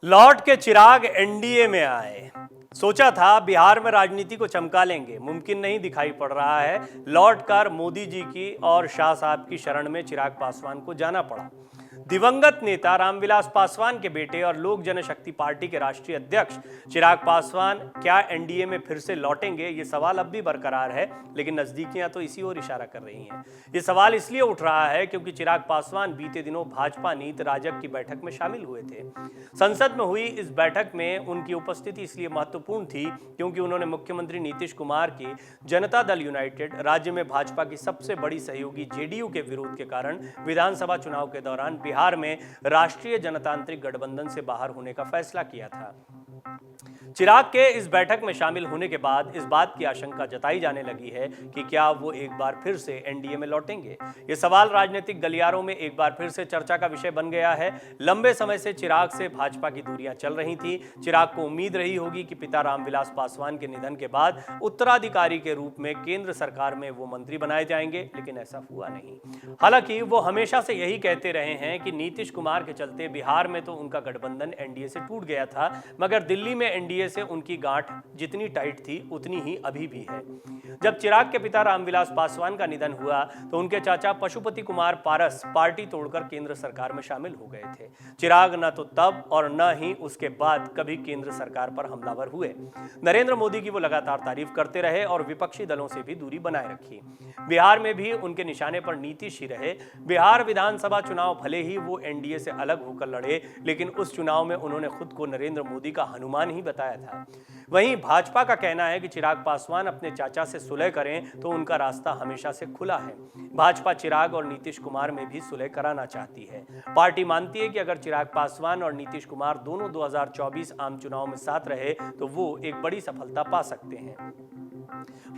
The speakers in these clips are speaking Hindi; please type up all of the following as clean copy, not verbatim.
लौट के चिराग एनडीए में आए। सोचा था बिहार में राजनीति को चमका लेंगे, मुमकिन नहीं दिखाई पड़ रहा है। लौट कर मोदी जी की और शाह साहब की शरण में चिराग पासवान को जाना पड़ा। दिवंगत नेता रामविलास पासवान के बेटे और लोक जनशक्ति पार्टी के राष्ट्रीय अध्यक्ष चिराग पासवान क्या एनडीए में फिर से लौटेंगे, ये सवाल अब भी बरकरार है, लेकिन नजदीकियां तो इसी ओर इशारा कर रही हैं। ये सवाल इसलिए उठ रहा है क्योंकि चिराग पासवान बीते दिनों भाजपा नीति राजग की बैठक में शामिल हुए थे। संसद में हुई इस बैठक में उनकी उपस्थिति इसलिए महत्वपूर्ण थी क्योंकि उन्होंने मुख्यमंत्री नीतीश कुमार की जनता दल यूनाइटेड, राज्य में भाजपा की सबसे बड़ी सहयोगी जेडीयू के विरोध के कारण विधानसभा चुनाव के दौरान बिहार में राष्ट्रीय जनतांत्रिक गठबंधन से बाहर होने का फैसला किया था। चिराग के इस बैठक में शामिल होने के बाद इस बात की आशंका जताई जाने लगी है कि क्या वो एक बार फिर से एनडीए में लौटेंगे। ये सवाल राजनीतिक गलियारों में एक बार फिर से चर्चा का विषय बन गया है। लंबे समय से चिराग से भाजपा की दूरियां चल रही थी। चिराग को उम्मीद रही होगी कि पिता रामविलास पासवान के निधन के बाद उत्तराधिकारी के रूप में केंद्र सरकार में वो मंत्री बनाए जाएंगे, लेकिन ऐसा हुआ नहीं। हालांकि वो हमेशा से यही कहते रहे हैं कि नीतीश कुमार के चलते बिहार में तो उनका गठबंधन एनडीए से टूट गया था, मगर दिल्ली में एनडीए से उनकी गांठ जितनी टाइट थी उतनी ही अभी भी है। जब चिराग के पिता रामविलास पासवान का निधन हुआ तो उनके चाचा पशुपति कुमार पारस पार्टी तोड़कर केंद्र सरकार में शामिल हो गए थे। चिराग न तो तब और न ही उसके बाद कभी केंद्र सरकार पर हमलावर हुए। नरेंद्र मोदी की वो लगातार तारीफ करते रहे और विपक्षी दलों से भी दूरी बनाए रखी। बिहार में भी उनके निशाने पर नीतीश ही रहे। बिहार विधानसभा चुनाव भले ही वो एनडीए से अलग होकर लड़े, लेकिन उस चुनाव में उन्होंने खुद को नरेंद्र मोदी का हनुमान ही बताया था। वहीं भाजपा का कहना है कि चिराग पासवान अपने चाचा से सुलह करें तो उनका रास्ता हमेशा से खुला है। भाजपा चिराग और नीतीश कुमार में भी सुलह कराना चाहती है। पार्टी मानती है कि अगर चिराग पासवान और नीतीश कुमार दोनों 2024 आम चुनाव में साथ रहे तो वो एक बड़ी सफलता पा सकते हैं।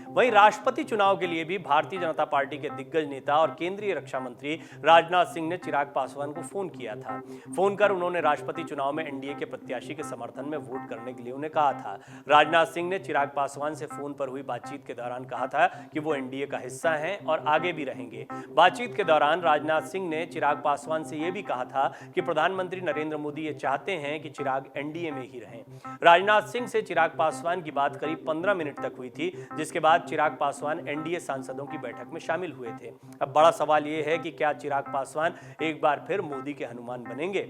वहीं राष्ट्रपति चुनाव के लिए भी भारतीय जनता पार्टी के दिग्गज नेता और केंद्रीय रक्षा मंत्री राजनाथ सिंह ने चिराग पासवान को फोन किया था। फोन कर उन्होंने राष्ट्रपति चुनाव में एनडीए के प्रत्याशी के समर्थन में वोट करने के लिए उन्हें कहा था। राजनाथ सिंह ने चिराग पासवान से फोन पर हुई बातचीत के दौरान कहा था कि वो एनडीए का हिस्सा हैं और आगे भी रहेंगे। बातचीत के दौरान राजनाथ सिंह ने चिराग पासवान से यह भी कहा था कि प्रधानमंत्री नरेंद्र मोदी ये चाहते हैं कि चिराग एनडीए में ही रहें। राजनाथ सिंह से चिराग पासवान की बात करीब 15 मिनट तक हुई थी, जिसके बाद चिराग पासवान एनडीए सांसदों की बैठक में शामिल हुए थे। अब बड़ा सवाल यह है कि क्या चिराग पासवान एक बार फिर मोदी के हनुमान बनेंगे।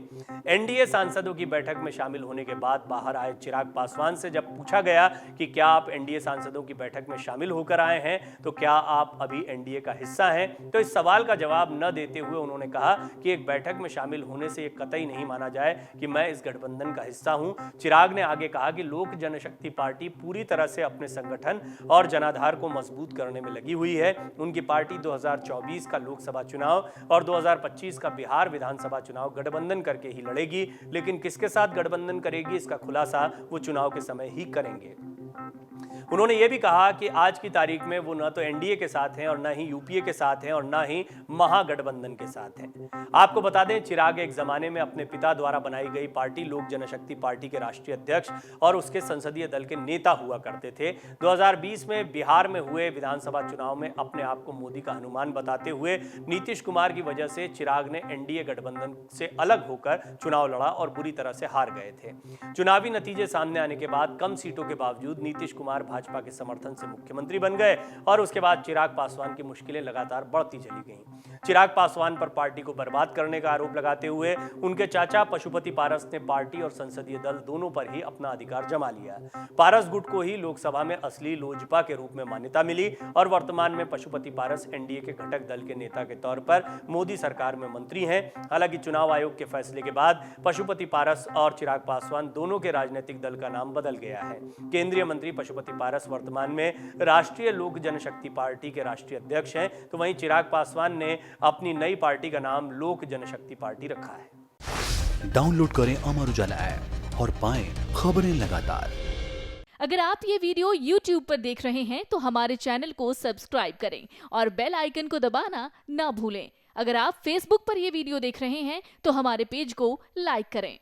एनडीए सांसदों की बैठक में शामिल होने के बाद बाहर आए चिराग पासवान से जब पूछा गया कि क्या आप एनडीए सांसदों की बैठक में शामिल होकर आए हैं, तो क्या आप अभी एनडीए का हिस्सा हैं, तो इस सवाल का जवाब न देते हुए उन्होंने कहा कि एक बैठक में शामिल होने से यह कतई नहीं माना जाए कि मैं इस गठबंधन का हिस्सा हूं। चिराग ने आगे कहा कि लोक जनशक्ति पार्टी पूरी तरह से अपने संगठन और जनाधार को मजबूत करने में लगी हुई है। उनकी पार्टी 2024 का लोकसभा चुनाव और 2025 का बिहार विधानसभा चुनाव गठबंधन करके ही लड़ेगी, लेकिन किसके साथ गठबंधन करेगी इसका खुलासा वो चुनाव के समय ही करेंगे। उन्होंने ये भी कहा कि आज की तारीख में वो न तो एनडीए के साथ हैं और न ही यूपीए के साथ हैं और न ही महागठबंधन के साथ हैं। आपको बता दें, चिराग एक जमाने में अपने पिता द्वारा बनाई गई पार्टी लोक जनशक्ति पार्टी के राष्ट्रीय अध्यक्ष और उसके संसदीय दल के नेता हुआ करते थे। 2020 में बिहार में हुए विधानसभा चुनाव में अपने आप को मोदी का हनुमान बताते हुए नीतीश कुमार की वजह से चिराग ने एनडीए गठबंधन से अलग होकर चुनाव लड़ा और बुरी तरह से हार गए थे। चुनावी नतीजे सामने आने के बाद कम सीटों के बावजूद नीतीश कुमार भाजपा के समर्थन से मुख्यमंत्री बन गए और उसके बाद चिराग पासवान की मुश्किलें लगातार बढ़ती चली गईं। चिराग पासवान पर पार्टी को बर्बाद करने का आरोप लगाते हुए उनके चाचा पशुपति पारस ने पार्टी और संसदीय दल दोनों पर ही अपना अधिकार जमा लिया। पारस गुट को ही लोकसभा में असली लोजपा के रूप में मान्यता मिली और वर्तमान में पशुपति पारस एनडीए के घटक दल के नेता के तौर पर मोदी सरकार में मंत्री हैं। हालांकि चुनाव आयोग के फैसले के बाद पशुपति पारस और चिराग पासवान दोनों के राजनीतिक दल का नाम बदल गया है। केंद्रीय मंत्री पशुपति पारस वर्तमान में राष्ट्रीय लोक जनशक्ति पार्टी के राष्ट्रीय अध्यक्ष हैं, तो वहीं चिराग पासवान ने अपनी नई पार्टी का नाम लोक जनशक्ति पार्टी रखा है। डाउनलोड करें अमर उजाला ऐप और पाएं खबरें लगातार। अगर आप ये वीडियो YouTube पर देख रहे हैं तो हमारे चैनल को सब्सक्राइब करें और बेल आइकन को दबाना ना भूलें। अगर आप Facebook पर ये वीडियो देख रहे हैं तो हमारे पेज को लाइक करें।